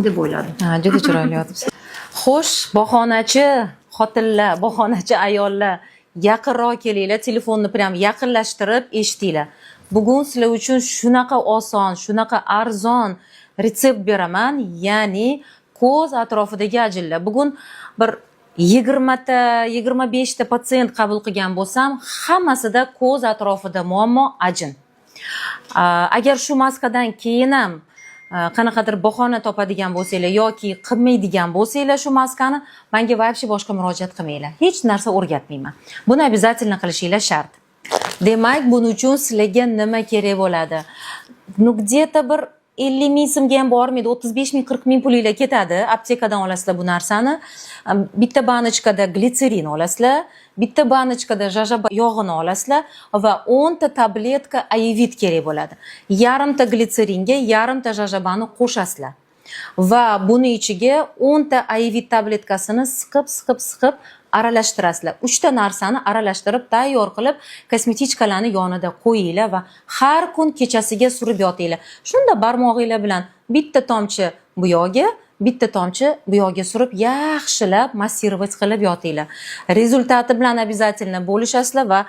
deb o'yladim. Ha, juda chiroyli yotibsiz. Xo'sh, bahonachi xotinlar, bahonachi ayollar, yaqinroq kelinglar, telefonni prям yaqinlashtirib eshitinglar. Bugun sizlar uchun shunaqa oson, shunaqa arzon retsept beraman, ya'ni ko'z atrofidagi ajinlar. Bugun bir 20 ta, 25 ta patsient qabul qilgan bo'lsam, hammasida ko'z atrofida muammo ajin. Agar shu maskadan keyin ham qanaqadir bahona topadigan bo'lsanglar yoki qilmaydigan bo'lsanglar shu maskani, menga вообще boshqa murojaat qilmanglar. Hech narsa o'rgatmayman. Buni обязательно qilishinglar shart. Demak, buning uchun sizlarga nima kerak bo'ladi? Ну где-то bir 50 ming so'mga ham bormaydi, 35 ming, 40 ming pulinglar ketadi. Aptekadan olasizlar bu narsani. Bitta banочкада glitserin olasizlar, bitta banочкада jajaba yog'ini olasizlar va 10 ta tabletka ayvit kerak bo'ladi. Yarimta glitseringa yarimta jajabani qo'shasizlar. Va buni ichiga 10 ta ayvit tabletkasini siqib aralashtirasizlar. 3 ta narsani aralashtirib tayyor qilib kosmetichkalarni yonida qo'yinglar va har kun kechasiga surib yotinglar. Shunda barmog'inglar bilan bitta tomchi bu yo'g'ga, bitta tomchi bu yo'g'ga surib yaxshilab massировать qilib yotinglar. Rezultati bilan обязательно bo'lishasizlar va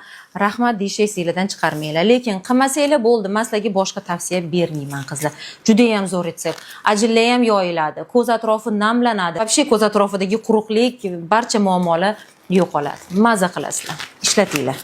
rahmat deyish esingizdan chiqarmanglar. Lekin qilmasanglar bo'ldi, men sizlarga boshqa tavsiya bermayman qizlar. Juda ham zo'r retsept. Ajinlar ham yoyiladi, ko'z atrofi namlanadi. Вообще ko'z atrofidagi quruqlik, barcha muammolar yo'qoladi. Maza qilasizlar. Ishlatinglar.